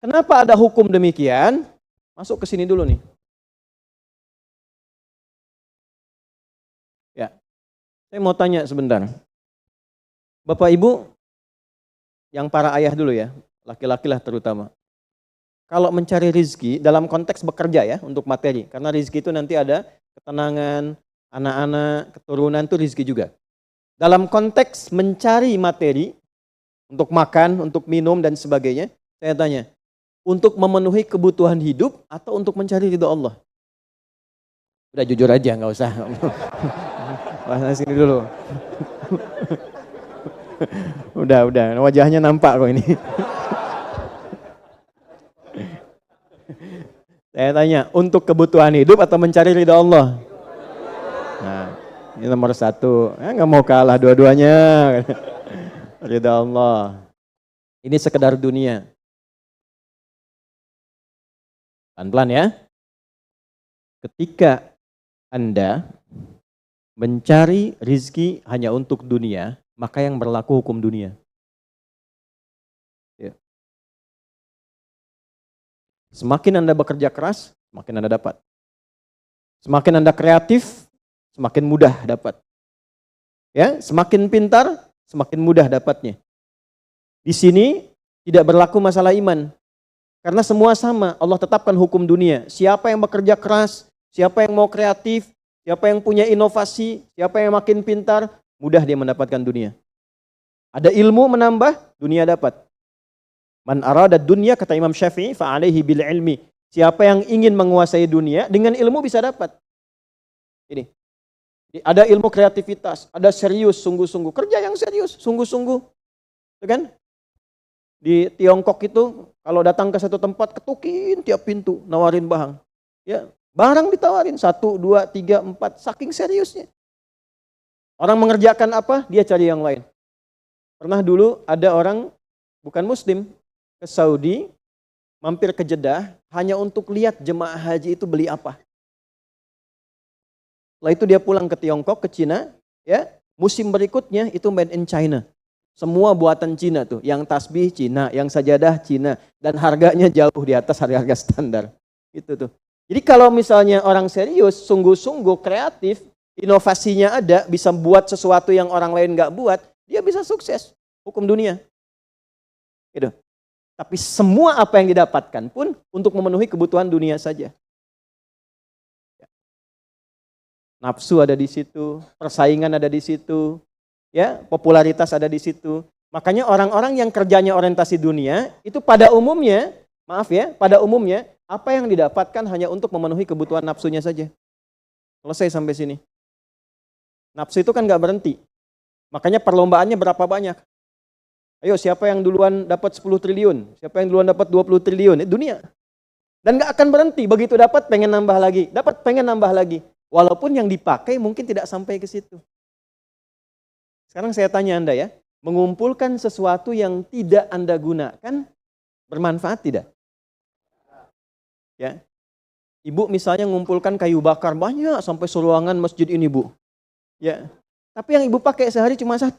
Kenapa ada hukum demikian? Masuk ke sini dulu nih. Ya, saya mau tanya sebentar. Bapak Ibu, yang para ayah dulu ya, laki-laki lah terutama. Kalau mencari rizki dalam konteks bekerja ya, untuk materi. Karena rizki itu nanti ada ketenangan, anak-anak, keturunan itu rizki juga. Dalam konteks mencari materi, untuk makan, untuk minum dan sebagainya, saya tanya, untuk memenuhi kebutuhan hidup atau untuk mencari ridho Allah? Udah jujur aja, nggak usah. Bahas sini dulu. Udah, wajahnya nampak kok ini. Saya tanya, untuk kebutuhan hidup atau mencari ridho Allah? Nah, ini nomor satu. Nggak mau kalah dua-duanya. Ridho Allah. Ini sekedar dunia. Pelan-pelan ya. Ketika Anda mencari rizki hanya untuk dunia, maka yang berlaku hukum dunia. Ya. Semakin Anda bekerja keras, semakin Anda dapat. Semakin Anda kreatif, semakin mudah dapat. Ya, semakin pintar, semakin mudah dapatnya. Di sini tidak berlaku masalah iman. Karena semua sama, Allah tetapkan hukum dunia. Siapa yang bekerja keras, siapa yang mau kreatif, siapa yang punya inovasi, siapa yang makin pintar, mudah dia mendapatkan dunia. Ada ilmu menambah, dunia dapat. Man arada dunya, kata Imam Syafi'i, fa'alaihi bil ilmi. Siapa yang ingin menguasai dunia, dengan ilmu bisa dapat. Ini. Ada ilmu kreativitas, ada serius, sungguh-sungguh. Kerja yang serius, sungguh-sungguh. Itu kan? Di Tiongkok itu, kalau datang ke satu tempat, ketukin tiap pintu, nawarin barang. Ya, barang ditawarin, 1, 2, 3, 4, saking seriusnya. Orang mengerjakan apa, dia cari yang lain. Pernah dulu ada orang, bukan muslim, ke Saudi, mampir ke Jeddah, hanya untuk lihat jemaah haji itu beli apa. Setelah itu dia pulang ke Tiongkok, ke Cina, ya, musim berikutnya itu made in China. Semua buatan Cina tuh, yang tasbih Cina, yang sajadah Cina, dan harganya jauh di atas harga-harga standar. Itu tuh. Jadi kalau misalnya orang serius, sungguh-sungguh kreatif, inovasinya ada, bisa buat sesuatu yang orang lain nggak buat, dia bisa sukses. Hukum dunia. Gitu. Tapi semua apa yang didapatkan pun untuk memenuhi kebutuhan dunia saja. Nafsu ada di situ, persaingan ada di situ. Ya, popularitas ada di situ. Makanya orang-orang yang kerjanya orientasi dunia itu pada umumnya, pada umumnya apa yang didapatkan hanya untuk memenuhi kebutuhan nafsunya saja. Selesai sampai sini. Nafsu itu kan nggak berhenti. Makanya perlombaannya berapa banyak? Ayo, siapa yang duluan dapat 10 triliun? Siapa yang duluan dapat 20 triliun? Dunia. Dan nggak akan berhenti. Begitu dapat pengen nambah lagi, dapat pengen nambah lagi. Walaupun yang dipakai mungkin tidak sampai ke situ. Sekarang saya tanya Anda ya, mengumpulkan sesuatu yang tidak Anda gunakan, bermanfaat tidak? Ya, Ibu misalnya mengumpulkan kayu bakar banyak sampai seruangan masjid ini Bu. Ya, tapi yang Ibu pakai sehari cuma 1.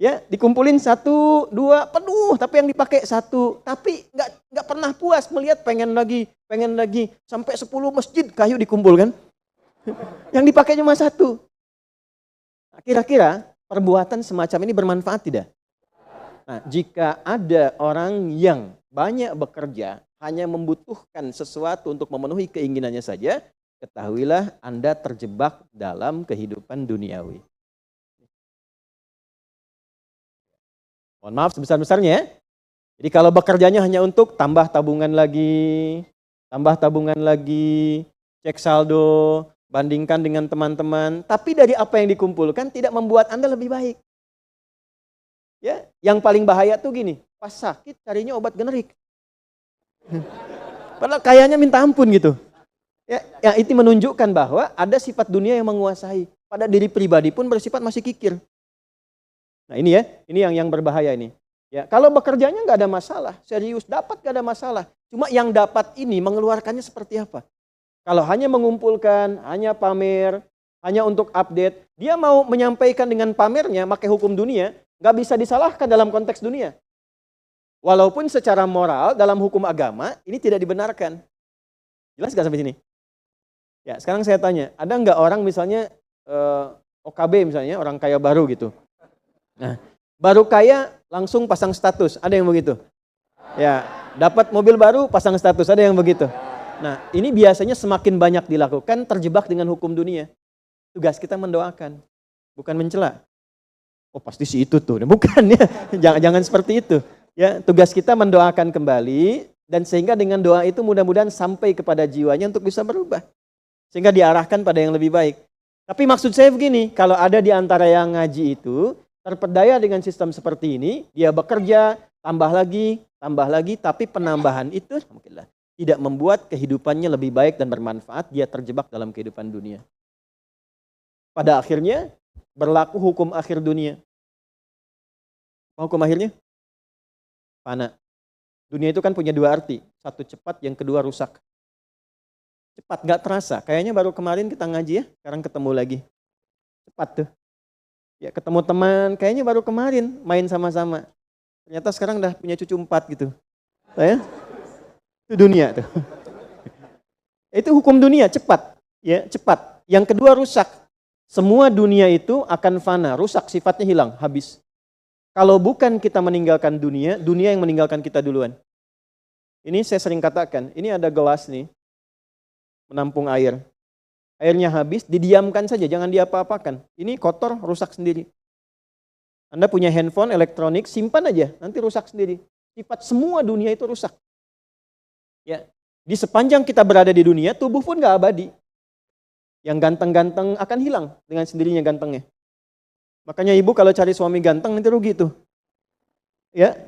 Ya, dikumpulin 1, 2, penuh, tapi yang dipakai 1. Tapi nggak pernah puas melihat pengen lagi, sampai 10 masjid kayu dikumpulkan. Yang dipakai cuma 1. Kira-kira perbuatan semacam ini bermanfaat tidak? Nah, jika ada orang yang banyak bekerja, hanya membutuhkan sesuatu untuk memenuhi keinginannya saja, ketahuilah Anda terjebak dalam kehidupan duniawi. Mohon maaf sebesar-besarnya. Jadi kalau bekerjanya hanya untuk tambah tabungan lagi, cek saldo, bandingkan dengan teman-teman, tapi dari apa yang dikumpulkan tidak membuat Anda lebih baik. Ya, yang paling bahaya tuh gini, pas sakit carinya obat generik. Padahal kayaknya minta ampun gitu. Ya, itu menunjukkan bahwa ada sifat dunia yang menguasai. Pada diri pribadi pun bersifat masih kikir. Nah ini ya, ini yang berbahaya ini. Ya, kalau bekerjanya nggak ada masalah, serius dapat nggak ada masalah. Cuma yang dapat ini mengeluarkannya seperti apa? Kalau hanya mengumpulkan, hanya pamer, hanya untuk update, dia mau menyampaikan dengan pamernya, pakai hukum dunia, nggak bisa disalahkan dalam konteks dunia. Walaupun secara moral dalam hukum agama ini tidak dibenarkan. Jelas nggak sampai sini? Ya, sekarang saya tanya, ada nggak orang misalnya OKB misalnya, orang kaya baru gitu. Nah, baru kaya langsung pasang status, ada yang begitu? Ya, dapat mobil baru pasang status, ada yang begitu? Nah, ini biasanya semakin banyak dilakukan terjebak dengan hukum dunia. Tugas kita mendoakan, bukan mencela. Oh pasti si itu tuh, bukan ya, jangan seperti itu. Ya, tugas kita mendoakan kembali dan sehingga dengan doa itu mudah-mudahan sampai kepada jiwanya untuk bisa berubah. Sehingga diarahkan pada yang lebih baik. Tapi maksud saya begini, kalau ada di antara yang ngaji itu terpedaya dengan sistem seperti ini, dia bekerja, tambah lagi, tapi penambahan itu alhamdulillah tidak membuat kehidupannya lebih baik dan bermanfaat, dia terjebak dalam kehidupan dunia. Pada akhirnya berlaku hukum akhir dunia. Hukum akhirnya? Fana. Dunia itu kan punya dua arti, satu cepat, yang kedua rusak. Cepat, gak terasa. Kayaknya baru kemarin kita ngaji ya, sekarang ketemu lagi. Cepat tuh. Ya ketemu teman, kayaknya baru kemarin main sama-sama. Ternyata sekarang udah punya cucu 4 gitu. Ya? Itu dunia tuh. Itu hukum dunia, cepat. Ya, cepat. Yang kedua rusak. Semua dunia itu akan fana, rusak, sifatnya hilang, habis. Kalau bukan kita meninggalkan dunia, dunia yang meninggalkan kita duluan. Ini saya sering katakan, ini ada gelas nih, menampung air. Airnya habis, didiamkan saja, jangan diapa-apakan. Ini kotor, rusak sendiri. Anda punya handphone, elektronik, simpan aja, nanti rusak sendiri. Sifat semua dunia itu rusak. Ya, di sepanjang kita berada di dunia, tubuh pun gak abadi. Yang ganteng-ganteng akan hilang dengan sendirinya gantengnya. Makanya ibu kalau cari suami ganteng nanti rugi tuh. Ya,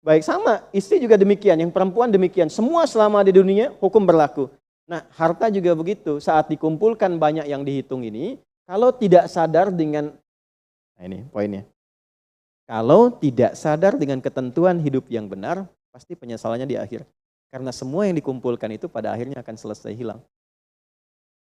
baik sama, istri juga demikian, yang perempuan demikian. Semua selama di dunia hukum berlaku. Nah, harta juga begitu. Saat dikumpulkan banyak yang dihitung ini, kalau tidak sadar dengan, nah ini poinnya. Kalau tidak sadar dengan ketentuan hidup yang benar, pasti penyesalannya di akhir. Karena semua yang dikumpulkan itu pada akhirnya akan selesai hilang.